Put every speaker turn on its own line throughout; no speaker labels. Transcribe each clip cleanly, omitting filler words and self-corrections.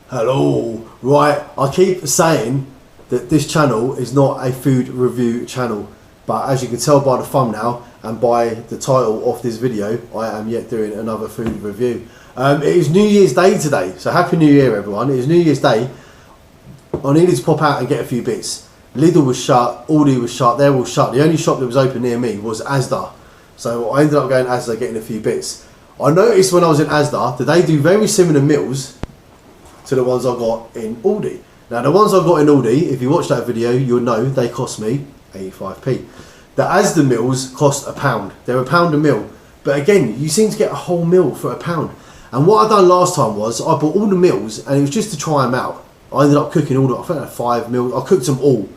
Hello. Right, I keep saying that this channel is not a food review channel, but as you can tell by the thumbnail and by the title of this video, I am yet doing another food review. It is New Year's Day today, so Happy New Year everyone. It is New Year's Day. I needed to pop out and get a few bits. Lidl was shut, Aldi was shut, they're all shut. The only shop that was open near me was Asda. So I ended up going to Asda getting a few bits. I noticed when I was in Asda that they do very similar meals to the ones I got in Aldi. Now the ones I got in Aldi, if you watch that video, you'll know they cost me 85p. The Asda meals cost £1. They're £1 a meal. But again, you seem to get a whole meal for £1. And what I done last time was I bought all the meals and it was just to try them out. I ended up cooking all the, I think I had 5 meals. I cooked them all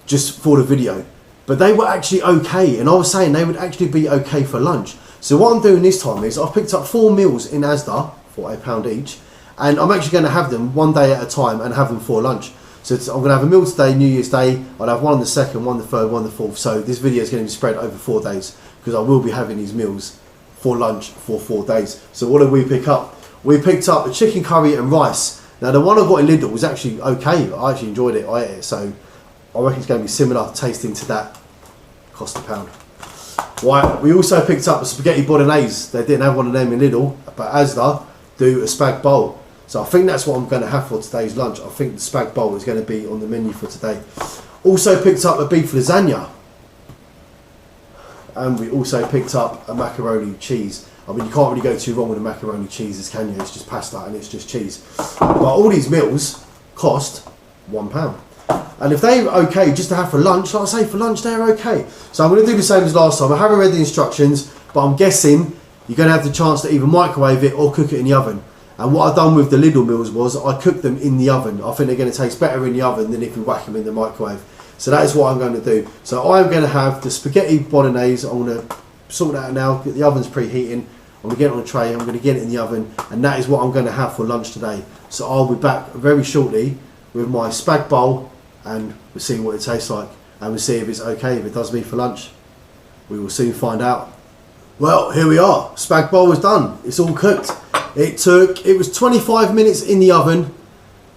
just for the video. But they were actually okay. And I was saying they would actually be okay for lunch. So what I'm doing this time is I've picked up 4 meals in Asda for £1 each. And I'm actually going to have them one day at a time and have them for lunch. So I'm going to have a meal today, New Year's Day. I'll have one on the 2nd, one on the 3rd, one on the 4th. So this video is going to be spread over 4 days because I will be having these meals for lunch for 4 days. So what did we pick up? We picked up a chicken curry and rice. Now the one I got in Lidl was actually okay. I actually enjoyed it. I ate it. So I reckon it's going to be similar tasting to that. Cost £1. Right. We also picked up a spaghetti bolognese. They didn't have one of them in Lidl, but Asda do a spag bowl. So I think that's what I'm going to have for today's lunch. I think the spag bowl is going to be on the menu for today. Also picked up a beef lasagna. And we also picked up a macaroni cheese. I mean, you can't really go too wrong with a macaroni cheese, can you? It's just pasta and it's just cheese. But all these meals cost £1. And if they're okay just to have for lunch, like I say, for lunch they're okay. So I'm going to do the same as last time. I haven't read the instructions, but I'm guessing you're going to have the chance to either microwave it or cook it in the oven. And what I've done with the Lidl meals was I cooked them in the oven. I think they're going to taste better in the oven than if you whack them in the microwave. So that is what I'm going to do. So I'm going to have the spaghetti bolognese. I'm going to sort that out now. The oven's preheating. I'm going to get it on a tray. I'm going to get it in the oven. And that is what I'm going to have for lunch today. So I'll be back very shortly with my spag bowl and we'll see what it tastes like. And we'll see if it's okay, if it does me for lunch. We will soon find out. Well, here we are. Spag bowl is done. It's all cooked. It was 25 minutes in the oven,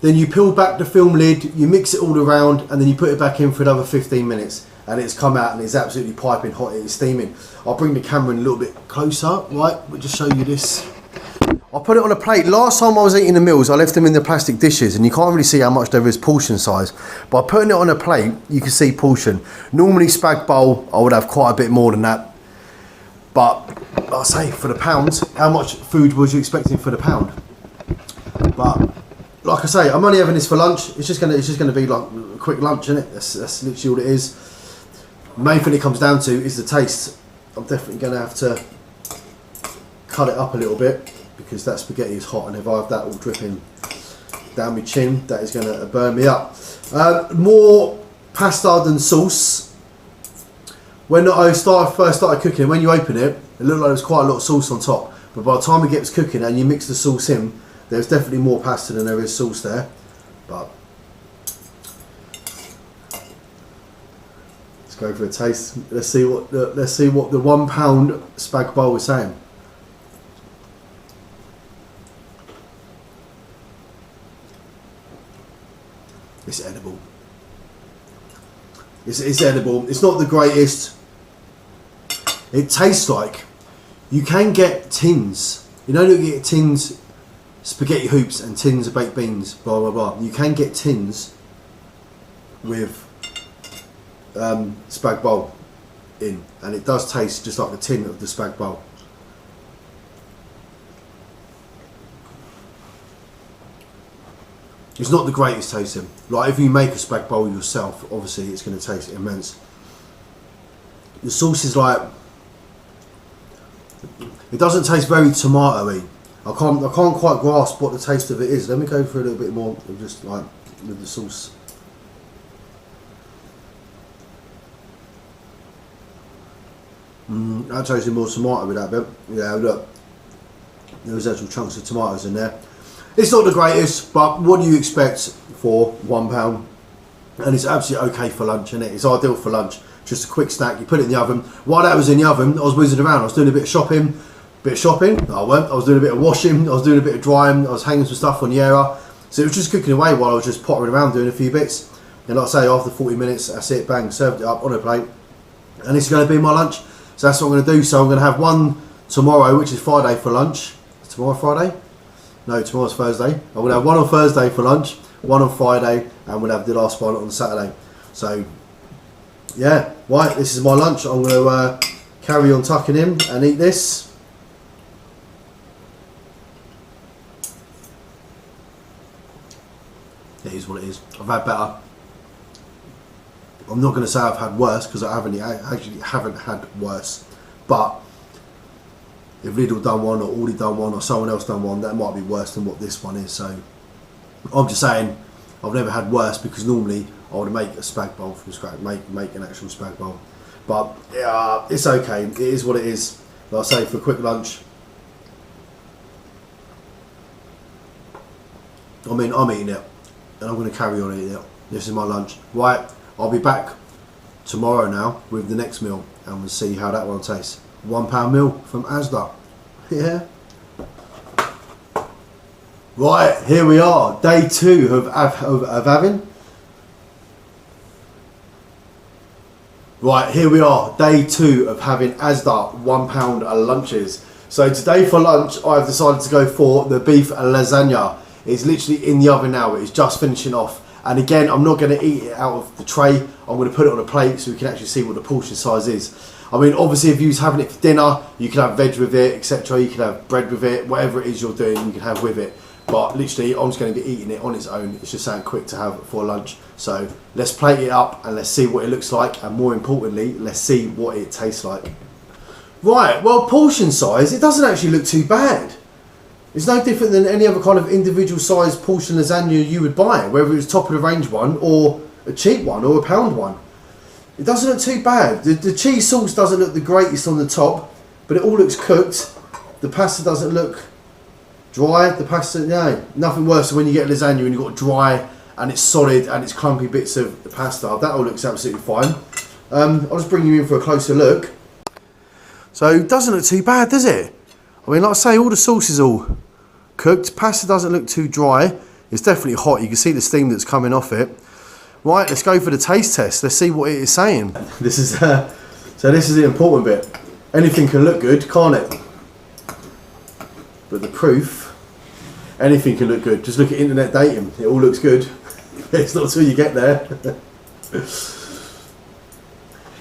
then you peel back the film lid, you mix it all around and then you put it back in for another 15 minutes and it's come out and it's absolutely piping hot, it is steaming. I'll bring the camera in a little bit closer, right, we'll just show you this. I'll put it on a plate. Last time I was eating the meals I left them in the plastic dishes and you can't really see how much there is portion size. By putting it on a plate you can see portion. Normally spag bowl I would have quite a bit more than that. But like I say, for the pounds, how much food was you expecting for the £1? But like I say, I'm only having this for lunch. It's just gonna be like a quick lunch, isn't it? That's literally all it is. The main thing it comes down to is the taste. I'm definitely gonna have to cut it up a little bit because that spaghetti is hot, and if I have that all dripping down my chin, that is gonna burn me up. More pasta than sauce. When I first started cooking, when you open it, it looked like there was quite a lot of sauce on top. But by the time it gets cooking and you mix the sauce in, there's definitely more pasta than there is sauce there. But let's go for a taste. Let's see what the £1 spag bowl is saying. It's edible. It's edible. It's not the greatest. It tastes like you can get tins. You know, you get tins, spaghetti hoops and tins of baked beans, blah blah blah. You can get tins with spag bowl in, and it does taste just like a tin of the spag bowl. It's not the greatest tasting. Like if you make a spag bowl yourself, obviously it's going to taste immense. The sauce is like, it doesn't taste very tomatoey. I can't quite grasp what the taste of it is. Let me go for a little bit more of just like with the sauce. That tasted more tomato with that bit. Yeah, look, there was actual chunks of tomatoes in there. It's not the greatest, but what do you expect for £1? And it's absolutely okay for lunch, isn't it? It's ideal for lunch. Just a quick snack. You put it in the oven. While that was in the oven, I was whizzing around. I was doing a bit of shopping. No, I weren't. I was doing a bit of washing. I was doing a bit of drying. I was hanging some stuff on the air. So it was just cooking away while I was just pottering around doing a few bits. And like I say, after 40 minutes, that's it, bang, served it up on a plate. And it's going to be my lunch. So that's what I'm going to do. So I'm going to have one tomorrow, which is Friday, for lunch. Is tomorrow Friday? No, tomorrow's Thursday. I'm going to have one on Thursday for lunch, one on Friday, and we'll have the last one on Saturday. So, yeah, right, this is my lunch. I'm going to carry on tucking in and eat this. It is what it is. I've had better. I'm not going to say I've had worse, because I actually haven't had worse. But if Lidl done one, or Aldi done one, or someone else done one, that might be worse than what this one is. So I'm just saying, I've never had worse, because normally I would make a spag bowl from scratch, make an actual spag bowl. But yeah, it's okay. It is what it is. Like I say, for a quick lunch. I mean, I'm eating it, and I'm going to carry on eating it. This is my lunch. Right, I'll be back tomorrow now with the next meal, and we'll see how that one tastes. £1 meal from Asda. Yeah. Right, here we are. Day 2 of having. Right, here we are. Day 2 of having Asda £1 lunches. So today for lunch, I've decided to go for the beef lasagna. It's literally in the oven now. It's just finishing off. And again, I'm not going to eat it out of the tray. I'm going to put it on a plate so we can actually see what the portion size is. I mean, obviously, if you're having it for dinner, you can have veg with it, etc. You can have bread with it, whatever it is you're doing, you can have with it. But literally, I'm just going to be eating it on its own. It's just something quick to have for lunch. So let's plate it up and let's see what it looks like. And more importantly, let's see what it tastes like. Right, well, portion size, it doesn't actually look too bad. It's no different than any other kind of individual sized portion lasagna you would buy, whether it's top of the range one or a cheap one or a pound one. It doesn't look too bad. The cheese sauce doesn't look the greatest on the top, but it all looks cooked. The pasta doesn't look dry. The pasta, no, nothing worse than when you get lasagna and you've got dry and it's solid and it's clumpy bits of the pasta. That all looks absolutely fine. I'll just bring you in for a closer look. So it doesn't look too bad, does it? I mean, like I say, all the sauce is all cooked. Pasta doesn't look too dry. It's definitely hot. You can see the steam that's coming off it. Right, let's go for the taste test. Let's see what it is saying. This is so this is the important bit. Anything can look good, can't it? But the proof, anything can look good. Just look at internet dating. It all looks good. It's not until you get there.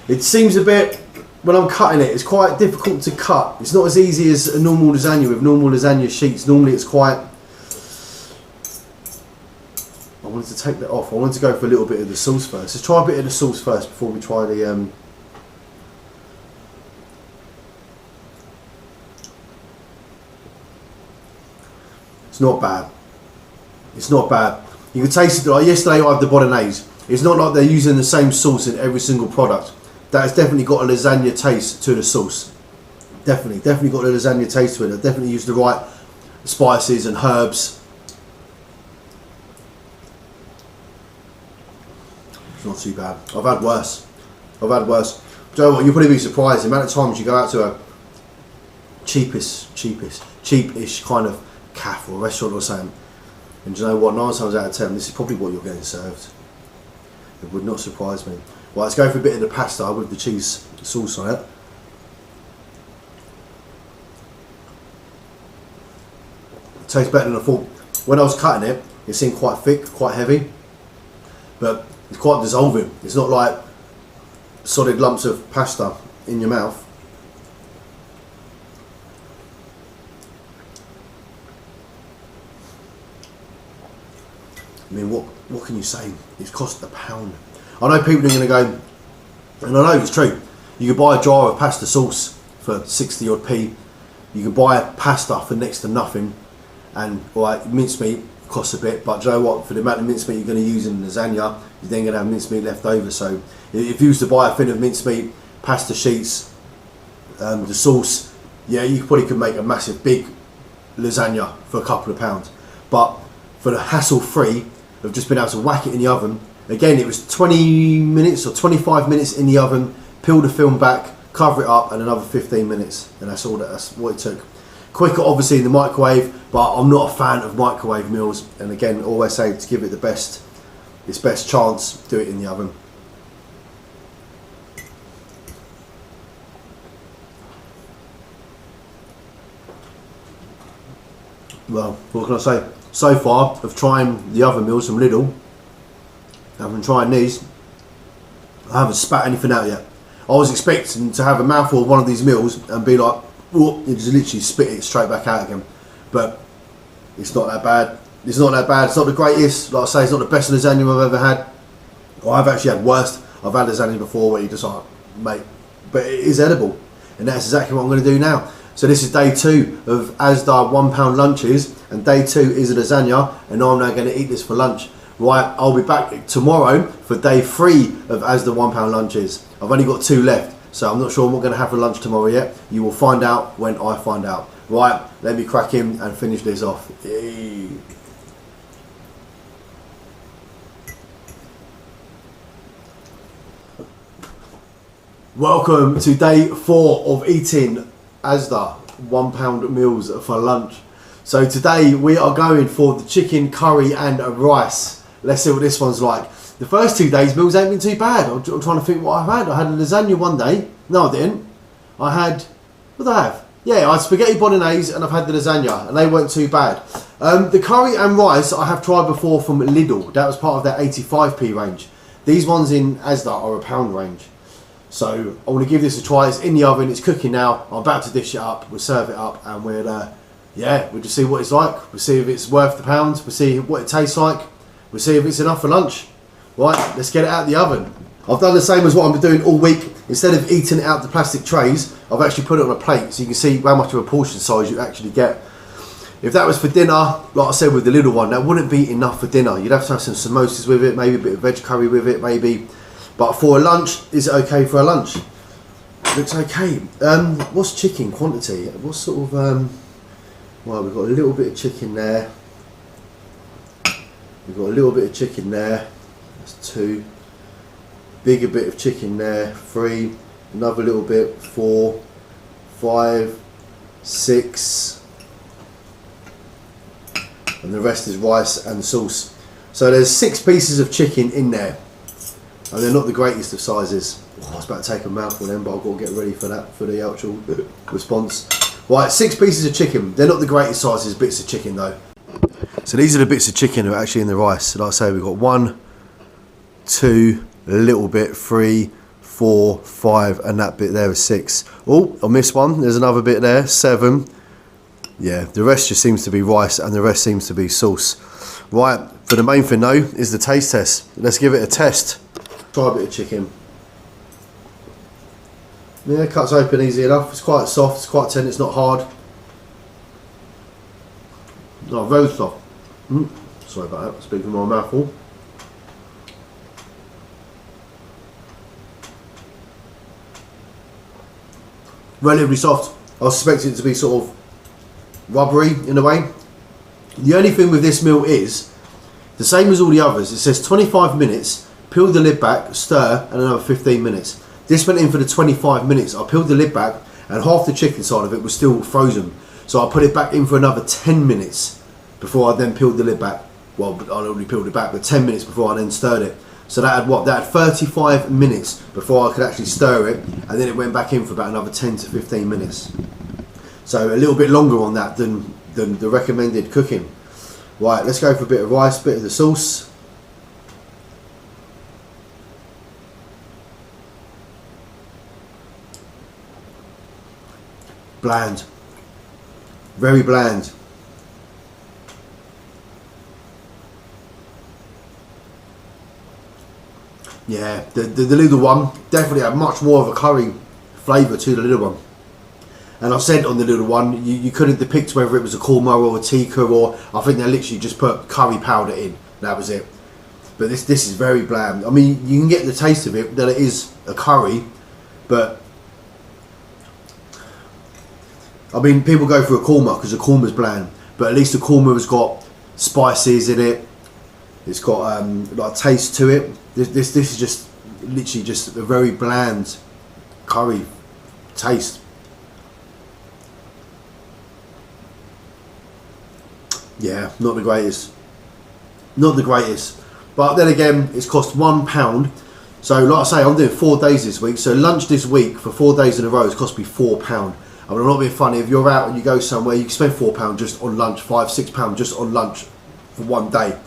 It seems a bit, when I'm cutting it, it's quite difficult to cut. It's not as easy as a normal lasagna with normal lasagna sheets. Normally it's quite... I wanted to take that off. I wanted to go for a little bit of the sauce first. Let's try a bit of the sauce first before we try the... It's not bad. It's not bad. You can taste it. Like yesterday I had the bolognese. It's not like they're using the same sauce in every single product. That has definitely got a lasagna taste to the sauce. Definitely got a lasagna taste to it. They've definitely used the right spices and herbs. It's not too bad. I've had worse. Do you know what? You'll probably be surprised the amount of times you go out to a cheapish kind of cafe or restaurant or something, and do you know what? 9 times out of 10, this is probably what you're getting served. It would not surprise me. Right, let's go for a bit of the pasta with the cheese sauce on it. It tastes better than I thought. When I was cutting it, it seemed quite thick, quite heavy, but it's quite dissolving. It's not like solid lumps of pasta in your mouth. I mean, what can you say? It's cost £1. I know people are going to go, and I know it's true, you can buy a jar of pasta sauce for 60 odd p. You can buy pasta for next to nothing, and alright, mincemeat costs a bit, but do you know what? For the amount of mincemeat you're going to use in lasagna, you're then going to have mincemeat left over. So if you used to buy a thin of mincemeat, pasta sheets, the sauce, yeah, you probably could make a massive big lasagna for a couple of pounds. But for the hassle-free of just being able to whack it in the oven, again, it was 20 minutes or 25 minutes in the oven, peel the film back, cover it up, and another 15 minutes, and that's what it took. Quicker obviously in the microwave, but I'm not a fan of microwave meals, and again always say to give it its best chance, do it in the oven. Well, what can I say? So far of trying the other meals from Lidl, I've been trying these, I haven't spat anything out yet. I was expecting to have a mouthful of one of these meals and be like, whoop, you just literally spit it straight back out again. But it's not that bad. It's not that bad. It's not the greatest. Like I say, it's not the best lasagna I've ever had. I've actually had worse. I've had lasagna before where you just like, mate, but it is edible. And that's exactly what I'm going to do now. So this is day 2 of Asda £1 lunches, and day 2 is a lasagna, and I'm now going to eat this for lunch. Right, I'll be back tomorrow for day 3 of Asda £1 lunches. I've only got 2 left, so I'm not sure what we're going to have for lunch tomorrow yet. You will find out when I find out. Right, let me crack in and finish this off. Yay. Welcome to day 4 of eating Asda £1 meals for lunch. So today we are going for the chicken curry and rice. Let's see what this one's like. The first 2 days meals ain't been too bad. I'm trying to think what I've had. I had a lasagna one day. No, I didn't. I had, what did I have? Yeah, I had spaghetti bolognese and I've had the lasagna, and they weren't too bad. The curry and rice I have tried before from Lidl. That was part of their 85p range. These ones in Asda are a £1 range. So I want to give this a try. It's in the oven, it's cooking now. I'm about to dish it up, we'll serve it up, and we'll just see what it's like. We'll see if it's worth the pounds, we'll see what it tastes like, we'll see if it's enough for lunch. Right, let's get it out of the oven. I've done the same as what I've been doing all week. Instead of eating it out the plastic trays, I've actually put it on a plate so you can see how much of a portion size you actually get. If that was for dinner, like I said with the little one, that wouldn't be enough for dinner. You'd have to have some samosas with it, maybe a bit of veg curry with it, maybe. But for a lunch, is it okay for a lunch? Looks okay. What's chicken quantity? What sort of, well, we've got a little bit of chicken there. We've got a little bit of chicken there. That's 2. Bigger bit of chicken there. 3. Another little bit. 4. 5. 6. And the rest is rice and sauce. So there's 6 pieces of chicken in there. And they're not the greatest of sizes. Oh, I was about to take a mouthful then, but I've got to get ready for that, for the actual response. Right, 6 pieces of chicken. They're not the greatest sizes, bits of chicken though. So these are the bits of chicken that are actually in the rice. Like I say, we've got 1, 2, a little bit, 3, 4, 5, and that bit there is 6. Oh, I missed one. There's another bit there, 7. Yeah, the rest just seems to be rice and the rest seems to be sauce. Right, for the main thing though, is the taste test. Let's give it a test. Try a bit of chicken. Yeah, it cuts open easy enough. It's quite soft, it's quite tender, it's not hard. No, very soft. Sorry about that, speaking my mouthful. Relatively soft. I was expecting it to be sort of rubbery in a way. The only thing with this meal is, the same as all the others, it says 25 minutes, peel the lid back, stir, and another 15 minutes. This went in for the 25 minutes. I peeled the lid back and half the chicken side of it was still frozen. So I put it back in for another 10 minutes before I then peeled the lid back. Well, I already peeled it back, but 10 minutes before I then stirred it. So that had what? That had 35 minutes before I could actually stir it, and then it went back in for about another 10 to 15 minutes. So a little bit longer on that than the recommended cooking. Right, let's go for a bit of rice, bit of the sauce. Bland. Very bland. Yeah, the little one definitely had much more of a curry flavour to the little one. And I said on the little one, you couldn't depict whether it was a korma or a tikka, or I think they literally just put curry powder in. That was it. But this is very bland. I mean, you can get the taste of it, that it is a curry, but I mean, people go for a korma because the korma's bland, but at least the korma has got spices in it. It's got like taste to it. This is just literally just a very bland curry taste. Yeah, not the greatest. Not the greatest. But then again, it's cost £1. So like I say, I'm doing 4 days this week. So lunch this week for 4 days in a row has cost me £4. I mean, I'm not being funny. If you're out and you go somewhere, you can spend £4 just on lunch, £5-6 just on lunch for 1 day.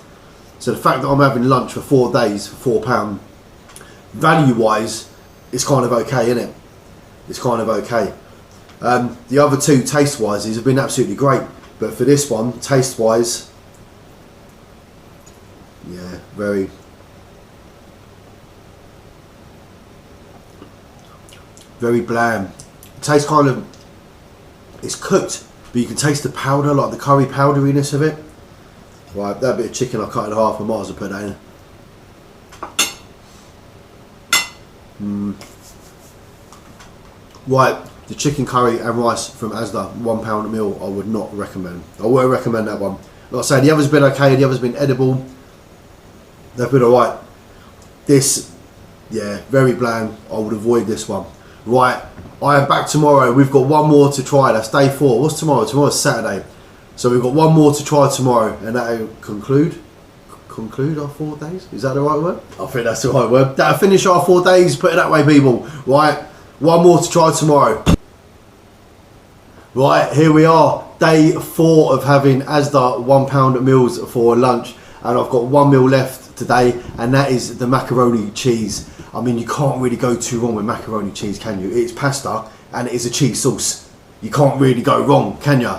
So the fact that I'm having lunch for 4 days for £4, value-wise, it's kind of okay, isn't it? It's kind of okay. The other two, taste-wise, have been absolutely great. But for this one, taste-wise, yeah, very bland. It tastes kind of, it's cooked, but you can taste the powder, like the curry powderiness of it. Right, that bit of chicken I cut in half, I might as well put that in. Right, the chicken curry and rice from Asda, £1 a meal, I would not recommend. I wouldn't recommend that one. Like I say, the other's been okay, the other's been edible. They've been alright. This, yeah, very bland. I would avoid this one. Right, I am back tomorrow. We've got one more to try. That's day 4. What's tomorrow? Tomorrow's Saturday. So we've got one more to try tomorrow, and that'll conclude our 4 days. Is that the right word? I think that's the right word. That'll finish our 4 days. Put it that way, people. Right, one more to try tomorrow. Right, here we are. Day 4 of having Asda £1 meals for lunch, and I've got 1 meal left today, and that is the macaroni cheese. I mean, you can't really go too wrong with macaroni cheese, can you? It's pasta and it is a cheese sauce. You can't really go wrong, can you?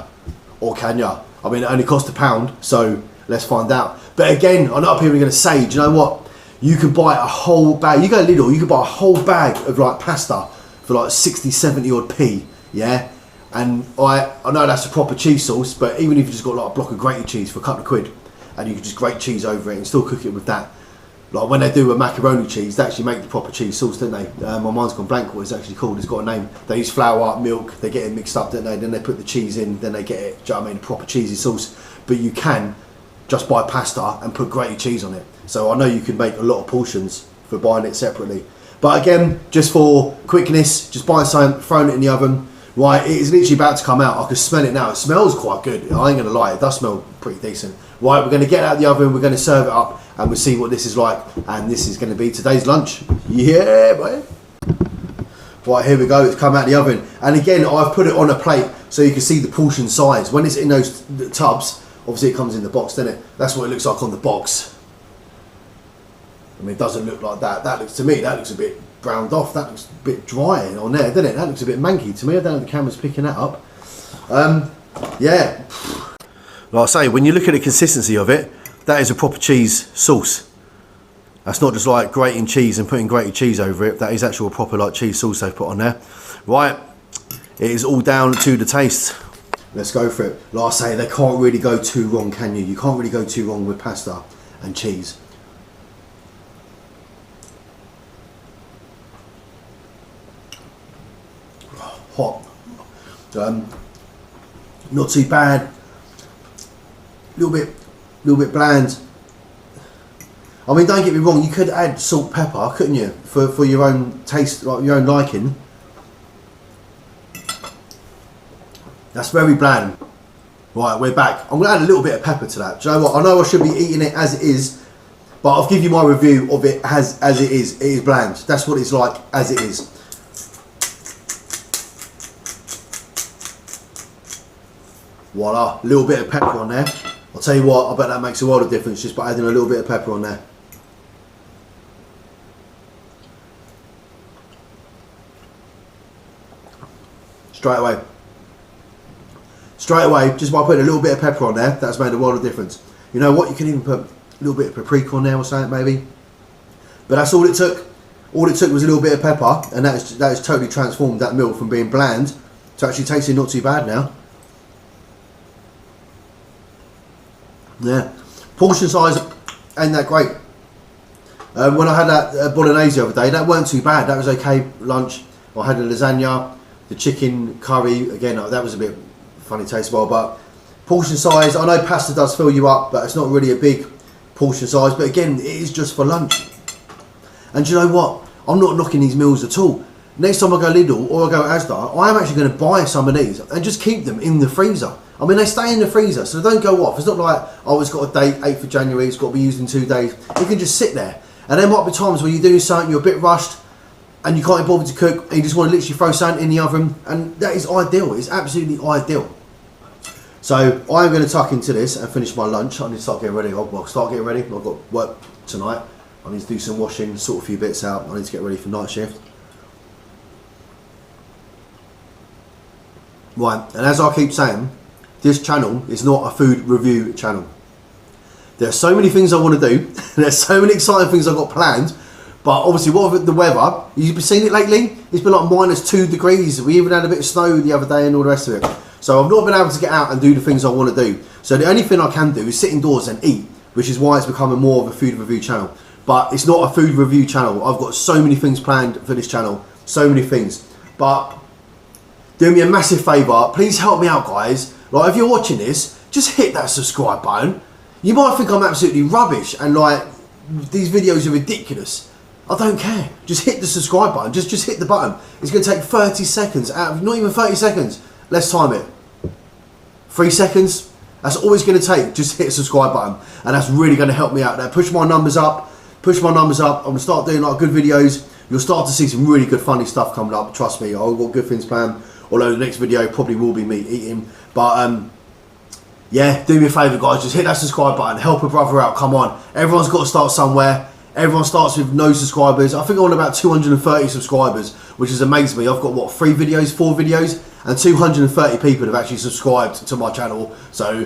Or can you? I mean, it only cost £1, so let's find out. But again, I know people are going to say, do you know what? You could buy a whole bag. You go Lidl, you could buy a whole bag of like pasta for like 60, 70 odd p, yeah? And I know that's a proper cheese sauce, but even if you just got like a block of grated cheese for a couple of quid, and you can just grate cheese over it and still cook it with that. Like when they do a macaroni cheese, they actually make the proper cheese sauce, don't they? My mind's gone blank what it's actually called. It's got a name. They use flour, milk, they get it mixed up, don't they? Then they put the cheese in, then they get it, do you know what I mean, a proper cheesy sauce. But you can just buy pasta and put grated cheese on it. So I know you can make a lot of portions for buying it separately. But again, just for quickness, just buying something, throwing it in the oven. Right, it is literally about to come out. I can smell it now. It smells quite good. I ain't going to lie, it does smell pretty decent. Right, we're going to get it out of the oven, we're going to serve it up, and we'll see what this is like. And this is going to be today's lunch. Yeah, boy. Right, here we go. It's come out of the oven. And again, I've put it on a plate so you can see the portion size. When it's in those tubs, obviously it comes in the box, doesn't it? That's what it looks like on the box. I mean, it doesn't look like that. That looks, to me, that looks a bit browned off. That looks a bit dry on there, doesn't it? That looks a bit manky to me. I don't know if the camera's picking that up. Yeah. Like I say, when you look at the consistency of it, that is a proper cheese sauce. That's not just like grating cheese and putting grated cheese over it. That is actual proper like cheese sauce they've put on there. Right, it is all down to the taste. Let's go for it. Like I say, they can't really go too wrong, can you? You can't really go too wrong with pasta and cheese. Hot. Not too bad. Little bit bland. I mean, don't get me wrong, you could add salt, pepper, couldn't you, for your own taste, like your own liking. That's very bland. Right, we're back. I'm gonna add a little bit of pepper to that. Do you know what? I know I should be eating it as it is, but I'll give you my review of it as it is. It is bland. That's what it's like as it is. Voila, a little bit of pepper on there. I'll tell you what, I bet that makes a world of difference just by adding a little bit of pepper on there. Straight away, just by putting a little bit of pepper on there, that's made a world of difference. You know what, you can even put a little bit of paprika on there or something maybe. But that's all it took. All it took was a little bit of pepper, and that has totally transformed that meal from being bland to actually tasting not too bad now. Yeah, portion size ain't that great. When I had that bolognese the other day, that weren't too bad. That was okay lunch. I had the lasagna, the chicken curry. Again, that was a bit funny taste as well. But portion size, I know pasta does fill you up, but it's not really a big portion size. But again, it is just for lunch. And do you know what? I'm not knocking these meals at all. Next time I go Lidl or I go Asda, I am actually going to buy some of these and just keep them in the freezer. I mean, they stay in the freezer, so they don't go off. It's not like, oh, it's got a date, 8th of January, it's got to be used in 2 days. It can just sit there. And there might be times where you're doing something, you're a bit rushed, and you can't be bothered to cook, and you just want to literally throw something in the oven, and that is ideal. It's absolutely ideal. So I'm going to tuck into this and finish my lunch. I need to start getting ready. I'll start getting ready. I've got work tonight. I need to do some washing, sort a few bits out. I need to get ready for night shift. Right, and as I keep saying, this channel is not a food review channel. There are so many things I want to do. There's so many exciting things I've got planned. But obviously, what with the weather, you've been seeing it lately? It's been like -2 degrees. We even had a bit of snow the other day and all the rest of it. So I've not been able to get out and do the things I want to do. So the only thing I can do is sit indoors and eat, which is why it's becoming more of a food review channel. But it's not a food review channel. I've got so many things planned for this channel. So many things. But do me a massive favour. Please help me out, guys. Like, if you're watching this, just hit that subscribe button. You might think I'm absolutely rubbish and like these videos are ridiculous. I don't care. Just hit the subscribe button. Just hit the button. It's going to take 30 seconds out of, not even 30 seconds. Let's time it. 3 seconds. That's all it's going to take. Just hit the subscribe button. And that's really going to help me out there. Push my numbers up. Push my numbers up. I'm going to start doing like good videos. You'll start to see some really good funny stuff coming up. Trust me. I've got good things planned. Although the next video probably will be me eating. But yeah, do me a favour, guys. Just hit that subscribe button. Help a brother out. Come on. Everyone's got to start somewhere. Everyone starts with no subscribers. I think I'm on about 230 subscribers, which has amazed me. I've got, what, 4 videos, and 230 people have actually subscribed to my channel. So,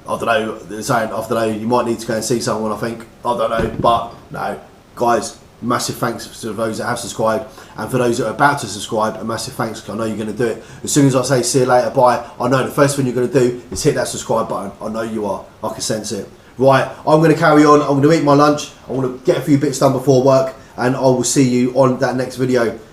I don't know, they're saying, I don't know, you might need to go and see someone, I think. I don't know, but no. Guys, massive thanks to those that have subscribed, and for those that are about to subscribe, a massive thanks, because I know you're going to do it. As soon as I say see you later, bye, I know the first thing you're going to do is hit that subscribe button. I know you are. I can sense it. Right, I'm going to carry on. I'm going to eat my lunch. I want to get a few bits done before work, and I will see you on that next video.